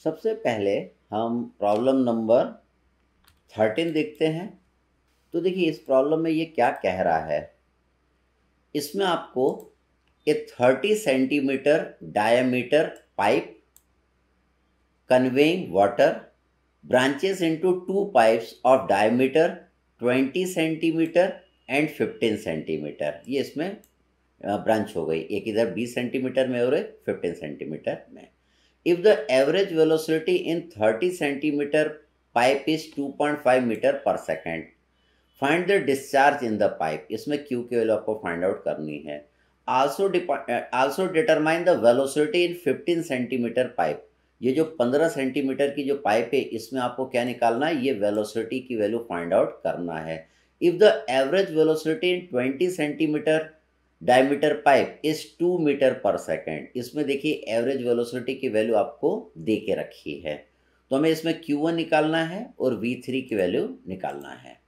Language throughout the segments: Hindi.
सबसे पहले हम प्रॉब्लम नंबर 13 देखते हैं। तो देखिए इस प्रॉब्लम में ये क्या कह रहा है। इसमें आपको ए 30 centimetre diameter pipe conveying water branches into two pipes of diameter 20 centimetre and 15 centimetre. ये इसमें ब्रांच हो गई, एक इधर 20 सेंटीमीटर में और एक 15 सेंटीमीटर में। If the average velocity in 30 centimeter pipe is 2.5 meter per second, find the discharge in the pipe। इसमें Q की वैल्यू आपको फाइंड आउट करनी है। Also determine the velocity in 15 centimeter pipe। ये जो 15 सेंटीमीटर की जो पाइप है इसमें आपको क्या निकालना है, ये वेलोसिटी की वैल्यू फाइंड आउट करना है। If the average velocity in 20 centimetre diameter pipe is 2 metre per second. इसमें देखिए एवरेज वेलोसिटी की वैल्यू आपको दे के रखी है, तो हमें इसमें Q1 निकालना है और V3 की वैल्यू निकालना है।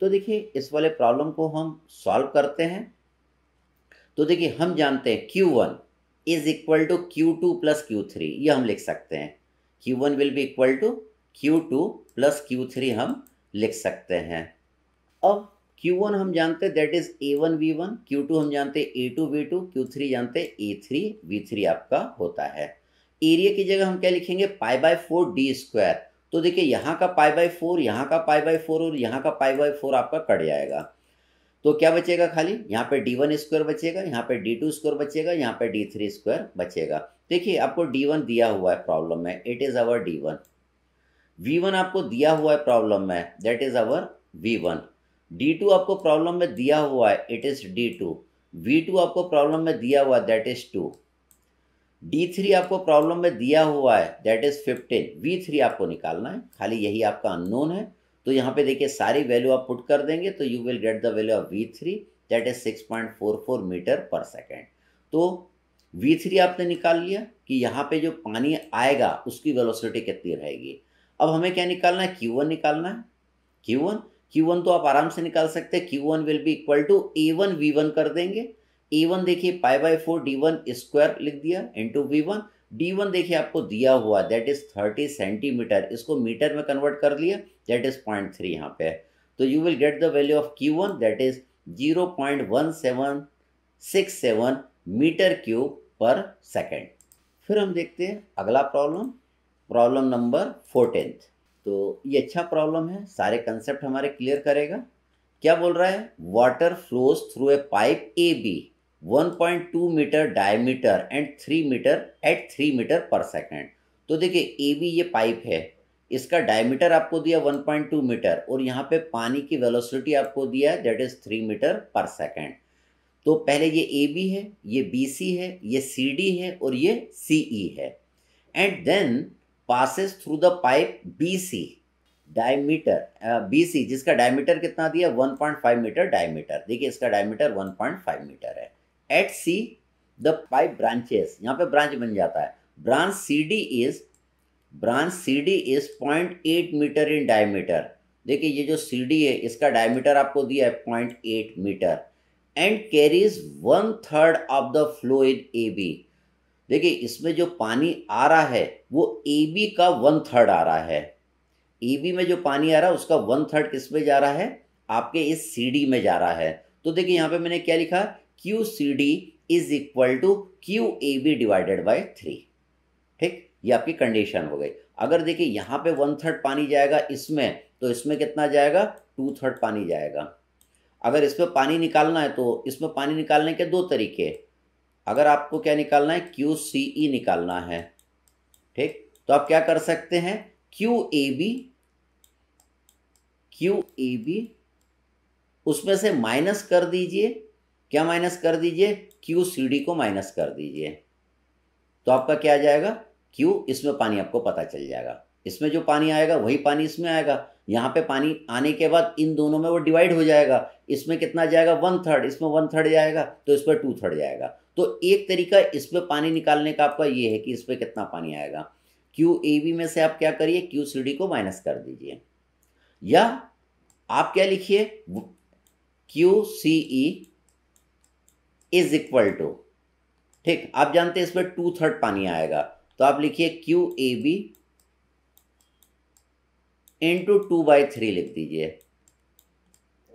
तो देखिए इस वाले प्रॉब्लम को हम सॉल्व करते हैं। तो देखिए हम जानते हैं Q1 is equal to Q2 plus Q3, ये हम लिख सकते हैं। Q1 will be equal to Q2 plus Q3 हम लिख सकते हैं। अब Q1 हम जानते हैं that is A1 V1, Q2 हम जानते हैं A2 V2, Q3 जानते हैं A3 V3 आपका होता है। एरिया की जगह हम क्या लिखेंगे, पाई बाय 4 डी स्क्वायर। तो देखिए यहाँ का पाई बाय 4, यहाँ का पाई बाय 4 और यहाँ का पाई बाय 4 आपका कट जाएगा। तो क्या बचेगा, खाली यहाँ पे D1 स्क्वायर बचेगा, यहाँ पे D2 स्क्वायर बचेगा, यहाँ पे D3 स्क्वायर बचेगा। देखिए आपको D1 दिया हुआ है प्रॉब्लम में, it is our D1। V1 आपको दिया हुआ है प्रॉब्लम में, that is our V1। D2 आपको प्रॉब्लम में दिया हुआ है, इट इज D2। V2 आपको प्रॉब्लम में दिया हुआ है, दैट इज 2। D3 आपको प्रॉब्लम में दिया हुआ है, दैट इज 15। V3 आपको निकालना है, खाली यही आपका अननोन है। तो यहाँ पे देखिए सारी वैल्यू आप पुट कर देंगे तो you will get the value of V3, that is 6.44 metre per second. तो V3 आपने निकाल लिया कि यहाँ पे जो पानी आएगा उसकी वेलोसिटी कितनी रहेगी। अब हमें क्या निकालना है, Q1 निकालना है। Q1 तो आप आराम से निकाल सकते हैं। Q1 will be equal to A1 V1 कर देंगे। A1 देखिए पाई बाय 4 D1 स्क्वायर लिख दिया इंटू V1। D1 देखिए आपको दिया हुआ दैट इज 30 सेंटीमीटर, इसको मीटर में कन्वर्ट कर लिया, दैट इज 0.3 यहाँ पे। तो you will get the value of Q1 that is 0.1767 metre cube per second. फिर हम देखते हैं अगला प्रॉब्लम, प्रॉब्लम नंबर 14। तो ये अच्छा प्रॉब्लम है, सारे कंसेप्ट हमारे क्लियर करेगा। क्या बोल रहा है, water flows through a pipe A B 1.2 metre diameter and 3 metre at 3 metre per second. तो देखिए ए बी ये पाइप है, इसका डायमीटर आपको दिया 1.2 मीटर और यहाँ पे पानी की वेलोसिटी आपको दिया है that is 3 metre per second. तो पहले ये ए बी है, ये बी सी है, ये सी डी है और ये सी ई है। And then passes through the pipe BC diameter BC, जिसका डायमीटर कितना दिया 1.5 मीटर डायमीटर। देखिए इसका डायमीटर 1.5 मीटर है। At C the pipe branches, यहाँ पे ब्रांच बन जाता है। Branch CD is 0.8 metre in diameter. देखिए ये जो CD है इसका डायमीटर आपको दिया है 0.8 metre and carries 1/3 of the flow in AB। देखिए इसमें जो पानी आ रहा है वो AB का 1/3 आ रहा है। AB में जो पानी आ रहा है उसका 1/3 किस में जा रहा है, आपके इस CD में जा रहा है। तो देखिए यहाँ पे मैंने क्या लिखा, QCD is equal to QAB divided by 3। ठीक, ये आपकी कंडीशन हो गई। अगर देखिए यहाँ पे 1/3 पानी जाएगा इसमें, तो इसमें कितना जाएगा, 2/3 पानी जाएगा। अगर इसमें पानी निकालना है तो इसमें पानी निकालने के दो तरीके। अगर आपको क्या निकालना है, QCE निकालना है। ठीक, तो आप क्या कर सकते हैं, QAB उसमें से माइनस कर दीजिए। क्या माइनस कर दीजिए, QCD को माइनस कर दीजिए। तो आपका क्या आ जाएगा, Q, इसमें पानी आपको पता चल जाएगा। इसमें जो पानी आएगा वही पानी इसमें आएगा। यहाँ पे पानी आने के बाद इन दोनों में वो डिवाइड हो जाएगा। इसमें कितना जाएगा 1/3, इसमें 1/3 जाएगा तो इस पर 2/3 जाएगा। तो एक तरीका इसमें पानी निकालने का आपका ये है कि इस पर कितना पानी आएगा। QAB में से आप क्या करिए, QCD को माइनस कर दीजिए, या आप क्या लिखिए, QCE इज इक्वल टू, ठीक, आप जानते हैं इसमें 2/3 पानी आएगा तो आप लिखिए QAB इंटू 2/3 लिख दीजिए,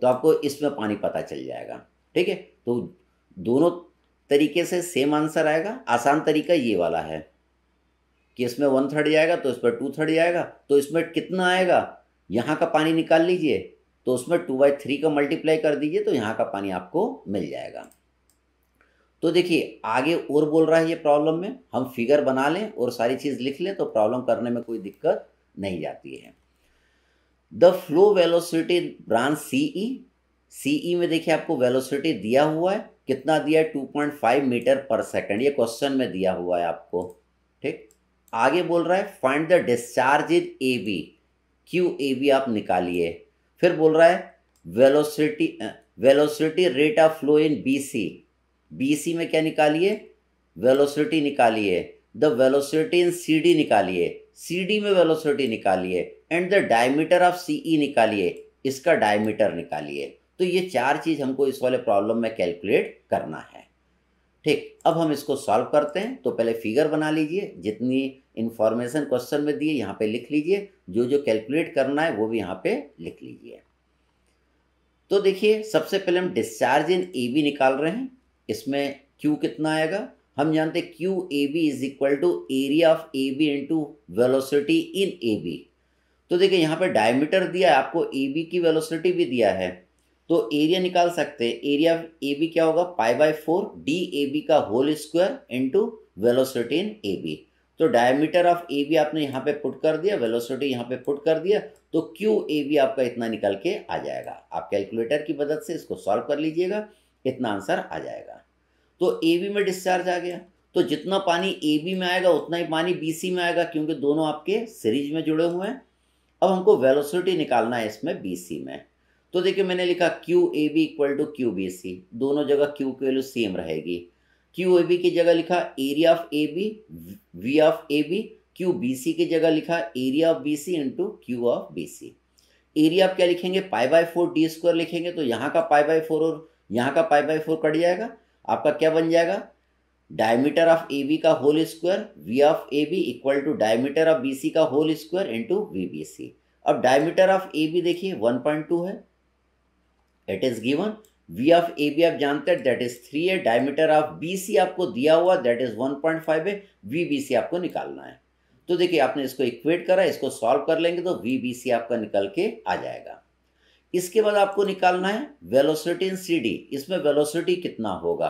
तो आपको इसमें पानी पता चल जाएगा। ठीक है, तो दोनों तरीके से सेम आंसर आएगा। आसान तरीका ये वाला है कि इसमें 1/3 जाएगा तो इस पर 2/3 जाएगा, तो इसमें कितना आएगा, यहाँ का पानी निकाल लीजिए, तो उसमें 2/3 का मल्टीप्लाई कर दीजिए, तो यहाँ का पानी आपको मिल जाएगा। तो देखिए आगे और बोल रहा है ये प्रॉब्लम में, हम फिगर बना लें और सारी चीज़ लिख लें तो प्रॉब्लम करने में कोई दिक्कत नहीं जाती है। The flow velocity branch C E में देखिए आपको वेलोसिटी दिया हुआ है, कितना दिया है, 2.5 मीटर पर सेकंड, ये क्वेश्चन में दिया हुआ है आपको। ठीक, आगे बोल रहा है find the discharge in A B, Q A B आप निकालिए। फिर बोल रहा है velocity rate of flow in B C में क्या निकालिए, वेलोसिटी निकालिए। The velocity in C D निकालिए, सी डी में वेलोसिटी निकालिए। And the diameter of C E निकालिए, इसका डायमीटर निकालिए। तो ये चार चीज़ हमको इस वाले प्रॉब्लम में कैलकुलेट करना है। ठीक, अब हम इसको सॉल्व करते हैं। तो पहले फिगर बना लीजिए, जितनी इंफॉर्मेशन क्वेश्चन में दी है यहाँ पे लिख लीजिए, जो जो कैलकुलेट करना है वो भी यहाँ पे लिख लीजिए। तो देखिए सबसे पहले हम डिस्चार्ज इन ए बी निकाल रहे हैं। इसमें Q कितना आएगा, हम जानते हैं Q A B is equal to area of A B into velocity in A B. तो देखिए यहाँ पे डायमीटर दिया है आपको, ए बी की वेलोसिटी भी दिया है, तो एरिया निकाल सकते हैं। एरिया ऑफ ए बी क्या होगा, π/4 डी ए बी का whole square into velocity in A B. तो डायमीटर ऑफ ए बी आपने यहाँ पे पुट कर दिया, वेलोसिटी यहाँ पे पुट कर दिया, तो क्यू ए बी आपका इतना निकल के आ जाएगा। आप कैलकुलेटर की मदद से इसको सॉल्व कर लीजिएगा, इतना आंसर आ जाएगा। तो ए बी में डिस्चार्ज आ गया, तो जितना पानी ए बी में आएगा उतना ही पानी बी सी में आएगा, क्योंकि दोनों आपके सीरीज में जुड़े हुए हैं। अब हमको वेलोसिटी निकालना है इसमें बी सी में। तो देखिए मैंने लिखा Q A B equal to Q B C, दोनों जगह क्यू की वैल्यू सेम रहेगी। क्यू ए बी की जगह लिखा area of A B V of A B, Q B C की जगह लिखा area of B C into Q of B C. Area आप क्या लिखेंगे, π/4 डी स्क्वायर लिखेंगे, तो यहाँ का π/4 और यहाँ का π/4 कट जाएगा, आपका क्या बन जाएगा, डायमीटर ऑफ ए बी का whole square V of A B equal to diameter of B C का whole square into V B C. अब डायमीटर ऑफ ए बी देखिए 1.2 है, it is given. V of A B आप जानते हैं दैट इज 3 है, डायमीटर ऑफ बी सी आपको दिया हुआ दैट इज 1.5 है, वी बी सी आपको निकालना है। तो देखिए आपने इसको इक्वेट करा, इसको सॉल्व कर लेंगे तो वी बी सी आपका निकल के आ जाएगा। इसके बाद आपको निकालना है वेलोसिटी इन सी डी। इसमें वेलोसिटी कितना होगा,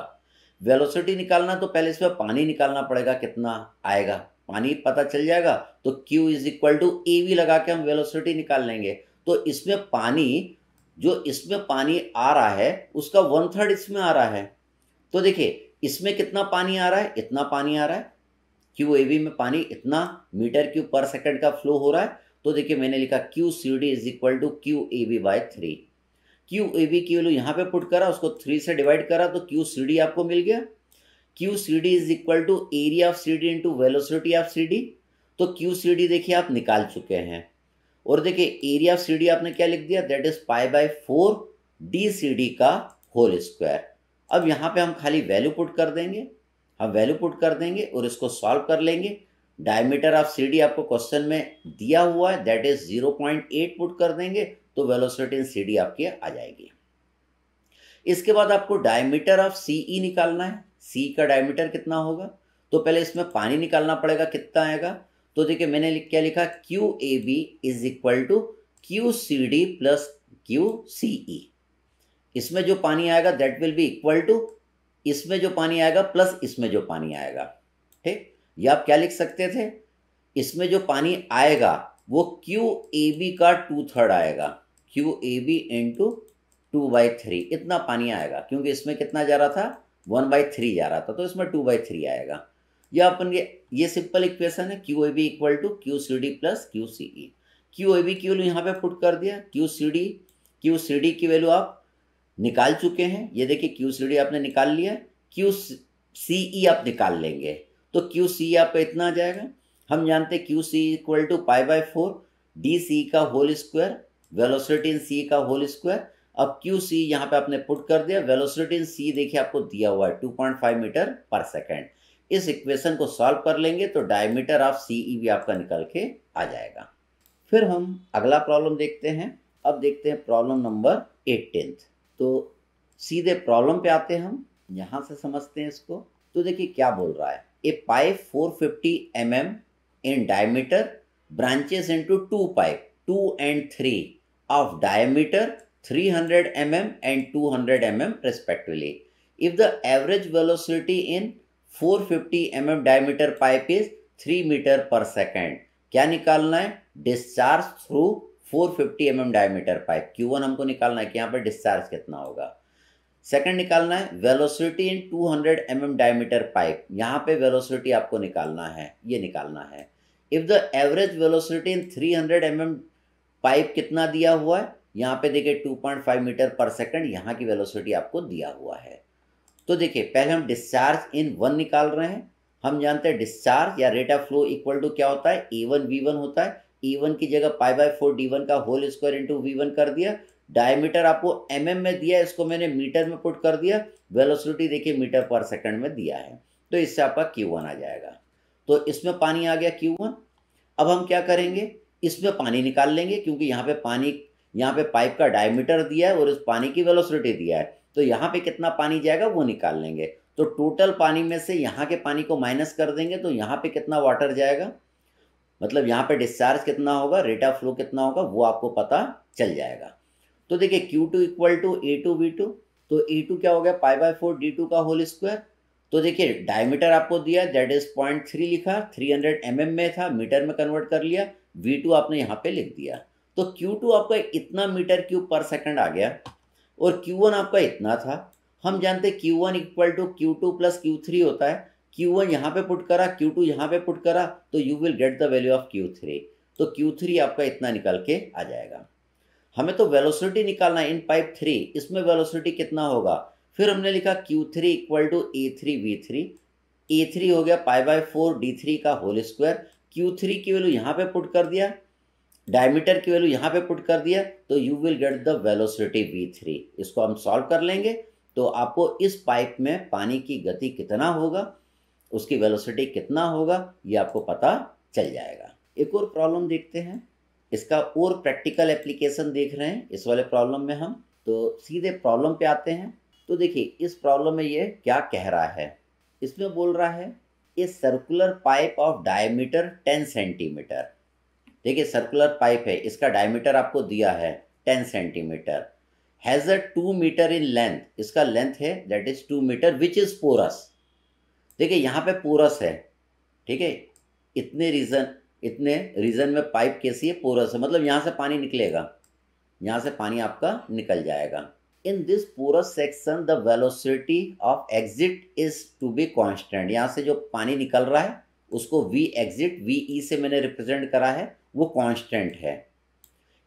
वेलोसिटी निकालना तो पहले इसमें पानी निकालना पड़ेगा, कितना आएगा, पानी पता चल जाएगा। तो Q is equal to A V लगा के हम वेलोसिटी निकाल लेंगे। तो इसमें पानी, जो इसमें पानी आ रहा है उसका 1/3 इसमें आ रहा है। तो देखिए इसमें कितना पानी आ रहा है, इतना पानी आ रहा है, क्यू ए बी में पानी इतना मीटर क्यूब पर सेकंड का फ्लो हो रहा है। तो देखिए मैंने लिखा Q C D is equal to Q A B by 3। Q A B की वैल्यू यहाँ पे पुट करा, उसको 3 से डिवाइड करा, तो क्यू सी डी आपको मिल गया। Q C D is equal to area of C D into velocity of C D. तो क्यू सी डी देखिए आप निकाल चुके हैं, और देखिए एरिया ऑफ सी डी आपने क्या लिख दिया, that is π/4 D C D का होल स्क्वायर। अब यहाँ पे हम खाली वैल्यू पुट कर देंगे, हम वैल्यू पुट कर देंगे और इसको सॉल्व कर लेंगे। डायमीटर ऑफ सी डी आपको क्वेश्चन में दिया हुआ है दैट इज 0.8 पुट कर देंगे, तो वेलोसिटी इन सी डी आपकी आ जाएगी। इसके बाद आपको डायमीटर ऑफ सीई निकालना है, सी का डायमीटर कितना होगा। तो पहले इसमें पानी निकालना पड़ेगा, कितना आएगा। तो देखिए मैंने क्या लिखा, Q A B is equal to Q C D plus Q C E. इसमें जो पानी आएगा that will be equal to इसमें जो पानी आएगा प्लस इसमें जो पानी आएगा। ठीक, या आप क्या लिख सकते थे, इसमें जो पानी आएगा वो क्यू ए बी का 2/3 आएगा, क्यू ए बी इंटू 2/3 इतना पानी आएगा, क्योंकि इसमें कितना जा रहा था, 1/3 जा रहा था, तो इसमें 2/3 आएगा। या अपन ये सिंपल इक्वेशन है, Q A B equal to Q C D plus Q C E. Q A B की वैल्यू यहाँ पे पुट कर दिया, क्यू सी डी की वैल्यू आप निकाल चुके हैं, ये देखिए क्यू सी डी आपने निकाल लिया, क्यू सी ई आप निकाल लेंगे, तो क्यू सी आपका इतना आ जाएगा। हम जानते हैं Q C equal to π/4 D C का whole square velocity in C का होल स्क्वायर। अब क्यू सी यहाँ पे आपने पुट कर दिया, वेलोसिटी इन सी देखिए आपको दिया हुआ है 2.5 मीटर पर सेकेंड। इस इक्वेशन को सॉल्व कर लेंगे तो डायमीटर ऑफ सी ई भी आपका निकल के आ जाएगा। फिर हम अगला प्रॉब्लम देखते हैं। अब देखते हैं प्रॉब्लम नंबर 18। तो सीधे प्रॉब्लम पे आते हैं, हम यहाँ से समझते हैं इसको। तो देखिए क्या बोल रहा है, ए pipe 450 mm in diameter branches into two pipe 2 and 3 of diameter 300 mm and 200 mm respectively. If the average velocity in 450 mm diameter pipe is 3 meter per second, क्या निकालना है, discharge through 450 mm diameter pipe. Q1 हमको निकालना है कि यहाँ पर डिस्चार्ज कितना होगा। सेकंड निकालना है वेलोसिटी इन 200 mm डायमीटर पाइप, यहाँ पे वेलोसिटी आपको निकालना है, ये निकालना है। If the average velocity in 300 mm pipe कितना दिया हुआ है, यहाँ पे देखिए 2.5 मीटर पर सेकंड, यहाँ की वेलोसिटी आपको दिया हुआ है। तो देखिए पहले हम डिस्चार्ज इन 1 निकाल रहे हैं। हम जानते हैं डिस्चार्ज या rate of flow equal to क्या होता है, A1V1 होता है। E1 की जगह π/4 D1 का होल स्क्वायर इंटू V1 कर दिया। डायमीटर आपको mm में दिया है, इसको मैंने मीटर में पुट कर दिया। वेलोसिटी देखिए मीटर पर सेकंड में दिया है, तो इससे आपका Q1 आ जाएगा। तो इसमें पानी आ गया Q1। अब हम क्या करेंगे, इसमें पानी निकाल लेंगे, क्योंकि यहाँ पे पानी, यहाँ पे पाइप का डायमीटर दिया है और इस पानी की वेलोसिटी दिया है, तो यहाँ पे कितना पानी जाएगा वो निकाल लेंगे। तो टोटल पानी में से यहाँ के पानी को माइनस कर देंगे, तो यहाँ पे कितना वाटर जाएगा, मतलब यहाँ पे डिस्चार्ज कितना होगा, रेट ऑफ फ्लो कितना होगा, वो आपको पता चल जाएगा। तो देखिए Q2 इक्वल टू A2V2, तो A2 क्या हो गया, π/4 D2 का होल स्क्वायर। तो देखिए डायमीटर आपको दिया, दैट इज 0.3 लिखा, 300 mm में था, मीटर में कन्वर्ट कर लिया। V2 आपने यहाँ पे लिख दिया। तो Q2 आपका इतना मीटर क्यूब पर सेकंड आ गया और Q1 आपका इतना था। हम जानते हैं Q1 equal to Q2 plus Q3 होता है। Q1 यहाँ पे पुट करा, Q2 यहाँ पे पुट करा, तो you will get the value of Q3। तो Q3 आपका इतना निकल के आ जाएगा। हमें तो वेलोसिटी निकालना है इन पाइप 3, इसमें वेलोसिटी कितना होगा। फिर हमने लिखा Q3 equal to A3V3। A3 हो गया π/4 D3 का होल स्क्वायर। Q3 की वैल्यू यहाँ पे पुट कर दिया, डायमीटर की वैल्यू यहाँ पे पुट कर दिया, तो you will get the velocity V3। इसको हम सॉल्व कर लेंगे, तो आपको इस पाइप में पानी की गति कितना होगा, उसकी वेलोसिटी कितना होगा, ये आपको पता चल जाएगा। एक और प्रॉब्लम देखते हैं, इसका और प्रैक्टिकल एप्लीकेशन देख रहे हैं इस वाले प्रॉब्लम में हम। तो सीधे प्रॉब्लम पे आते हैं। तो देखिए इस प्रॉब्लम में ये क्या कह रहा है, इसमें बोल रहा है a circular pipe of diameter 10 centimetre. देखिए सर्कुलर पाइप है, इसका डायमीटर आपको दिया है 10 centimetre, has a 2 metre in length, इसका लेंथ है that is 2 metre, which is porous. देखिए यहाँ पे पोरस है, ठीक है, इतने रीजन में पाइप कैसी है, पोरस है, मतलब यहाँ से पानी निकलेगा, यहाँ से पानी आपका निकल जाएगा। In this porous section the velocity of exit is to be constant. यहाँ से जो पानी निकल रहा है उसको वी एग्जिट, VE से मैंने रिप्रेजेंट करा है, वो कांस्टेंट है।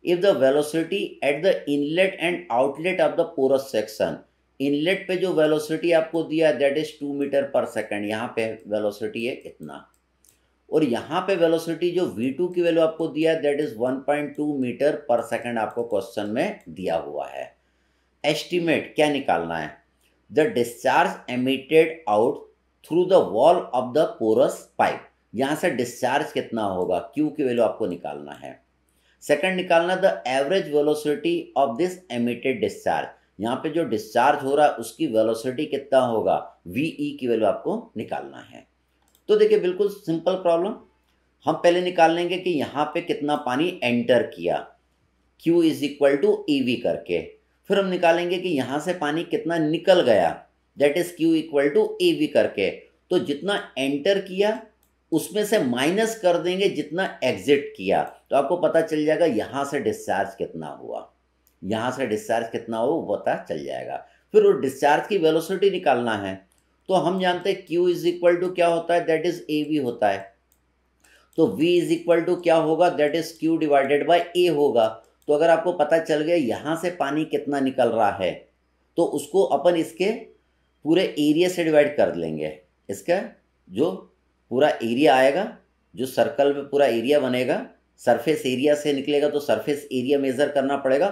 If the velocity at the inlet and outlet of the porous section, inlet पे जो वेलोसिटी आपको दिया है that is 2 metre per second, यहाँ पे वेलोसिटी है इतना, और यहाँ पे वेलोसिटी जो V2 की वैल्यू आपको दिया है that is 1.2 metre per second, आपको क्वेश्चन में दिया हुआ है। एस्टिमेट क्या निकालना है, the discharge emitted out through the wall of the porous pipe, यहाँ से डिस्चार्ज कितना होगा, Q की वैल्यू आपको निकालना है। सेकंड निकालना the average velocity of this emitted discharge, यहाँ पे जो डिस्चार्ज हो रहा है उसकी वेलोसिटी कितना होगा, VE की वैल्यू आपको निकालना है। तो देखिए बिल्कुल सिंपल प्रॉब्लम, हम पहले निकाल लेंगे कि यहाँ पे कितना पानी एंटर किया, Q is equal to EV करके। फिर हम निकालेंगे कि यहाँ से पानी कितना निकल गया, that is Q equal to EV करके। तो जितना एंटर किया उसमें से माइनस कर देंगे जितना एग्जिट किया, तो आपको पता चल जाएगा यहाँ से डिस्चार्ज कितना हुआ, यहाँ से डिस्चार्ज कितना हो वो पता चल जाएगा। फिर वो डिस्चार्ज की वेलोसिटी निकालना है, तो हम जानते हैं Q इज इक्वल टू क्या होता है, दैट इज AV होता है। तो V इज इक्वल टू क्या होगा, that is Q divided by A होगा। तो अगर आपको पता चल गया यहाँ से पानी कितना निकल रहा है, तो उसको अपन इसके पूरे एरिया से डिवाइड कर लेंगे। इसका जो पूरा एरिया आएगा, जो सर्कल में पूरा एरिया बनेगा, सरफेस एरिया से निकलेगा तो सरफेस एरिया मेज़र करना पड़ेगा,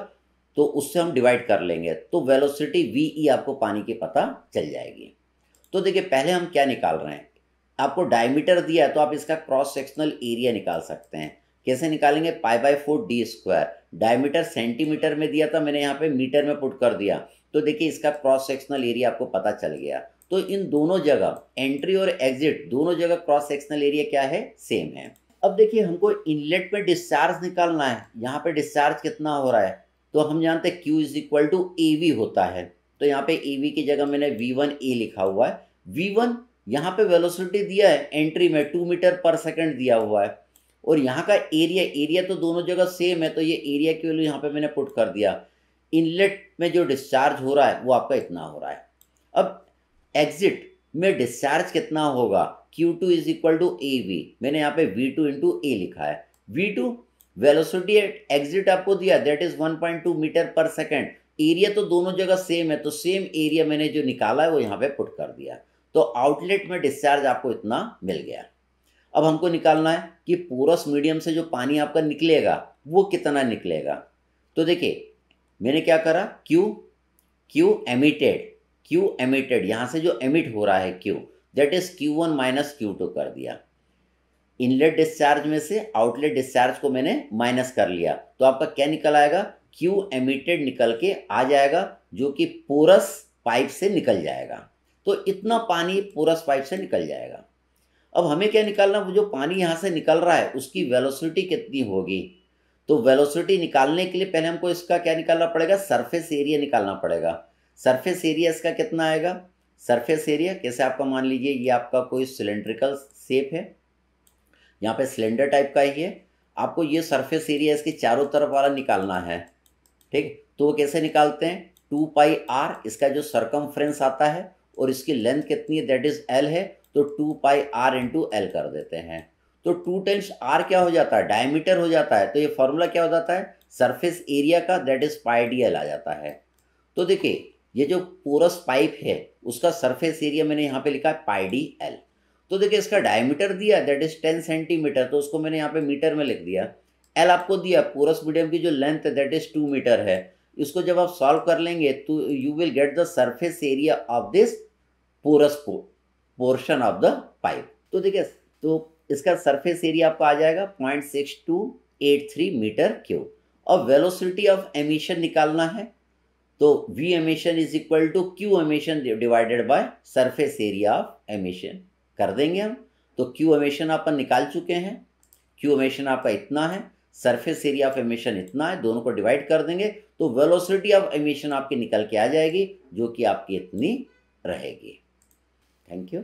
तो उससे हम डिवाइड कर लेंगे, तो वेलोसिटी VE आपको पानी की पता चल जाएगी। तो देखिए पहले हम क्या निकाल रहे हैं, आपको डायमीटर दिया है तो आप इसका क्रॉस सेक्शनल एरिया निकाल सकते हैं। कैसे निकालेंगे, π/4 d²। डायमीटर सेंटीमीटर में दिया था, मैंने यहाँ पे मीटर में पुट कर दिया। तो देखिए इसका क्रॉस सेक्शनल एरिया आपको पता चल गया। तो इन दोनों जगह एंट्री और एग्जिट दोनों जगह क्रॉस सेक्शनल एरिया क्या है, सेम है। अब देखिए हमको इनलेट में डिस्चार्ज निकालना है। यहाँ पे डिस्चार्ज कितना हो रहा है, तो हम जानते हैं Q is equal to AV होता है। तो यहाँ पे AV की जगह मैंने V1A लिखा हुआ है। V1 यहाँ पे वेलोसिटी दिया है एंट्री में 2 मीटर पर सेकंड दिया हुआ है, और यहाँ का एरिया तो दोनों जगह सेम है, तो ये एरिया की वैल्यू यहाँ पे मैंने पुट कर दिया। इनलेट में जो डिस्चार्ज हो रहा है वो आपका इतना हो रहा है। अब एग्जिट में डिस्चार्ज कितना होगा, Q2 is equal to AV, मैंने यहाँ पे V2 इंटू A लिखा है। V2 वेलोसिटी एट एग्जिट आपको दिया, that is 1.2 metre per second. Area तो दोनों जगह सेम है, तो सेम एरिया मैंने जो निकाला है वो यहाँ पे पुट कर दिया। तो आउटलेट में डिस्चार्ज आपको इतना मिल गया। अब हमको निकालना है कि पोरस मीडियम से जो पानी आपका निकलेगा वो कितना निकलेगा। तो देखिए मैंने क्या करा, Q एमिटेड यहाँ से जो एमिट हो रहा है Q, that is Q1 minus Q2 कर दिया। इनलेट डिस्चार्ज में से आउटलेट डिस्चार्ज को मैंने माइनस कर लिया, तो आपका क्या निकल आएगा, Q एमिटेड निकल के आ जाएगा, जो कि पोरस पाइप से निकल जाएगा। तो इतना पानी पोरस पाइप से निकल जाएगा। अब हमें क्या निकालना, वो जो पानी यहाँ से निकल रहा है उसकी वेलोसिटी कितनी होगी। तो वेलोसिटी निकालने के लिए पहले हमको इसका क्या निकालना पड़ेगा, सरफेस एरिया निकालना पड़ेगा। सरफेस एरिया इसका कितना आएगा, सरफेस एरिया कैसे, आपका मान लीजिए ये आपका कोई सिलेंड्रिकल शेप है, यहाँ पे सिलेंडर टाइप का ही है, आपको ये सरफेस एरिया इसके चारों तरफ वाला निकालना है। ठीक, तो वो कैसे निकालते हैं, 2πr इसका जो सरकमफ्रेंस आता है, और इसकी लेंथ कितनी है, दैट इज L है, तो 2πr इंटू L कर देते हैं। तो 2 टाइम्स R क्या हो जाता है, डायमीटर हो जाता है। तो ये फॉर्मूला क्या हो जाता है, सरफेस एरिया का, दैट इज πdl आ जाता है। तो देखिए ये जो पोरस पाइप है उसका सरफेस एरिया मैंने यहाँ पे लिखा है πdl। तो देखिए इसका डायमीटर दिया, दैट इज 10 सेंटीमीटर, तो उसको मैंने यहाँ पे मीटर में लिख दिया। L आपको दिया, पोरस मीडियम की जो लेंथ है दैट इज 2 मीटर है। इसको जब आप सॉल्व कर लेंगे तो you will get the surface area of this porous portion of the pipe. तो देखिए तो इसका सरफेस एरिया आपको आ जाएगा 0.6283 मीटर क्यूब। और वेलोसिटी ऑफ एमिशन निकालना है, तो V emission is equal to Q emission divided by surface area of emission कर देंगे हम। तो Q एमिशन अपन निकाल चुके हैं, Q एमिशन आपका इतना है, सरफेस एरिया ऑफ एमिशन इतना है, दोनों को डिवाइड कर देंगे तो वेलोसिटी ऑफ एमिशन आपकी निकल के आ जाएगी, जो कि आपकी इतनी रहेगी। Thank you.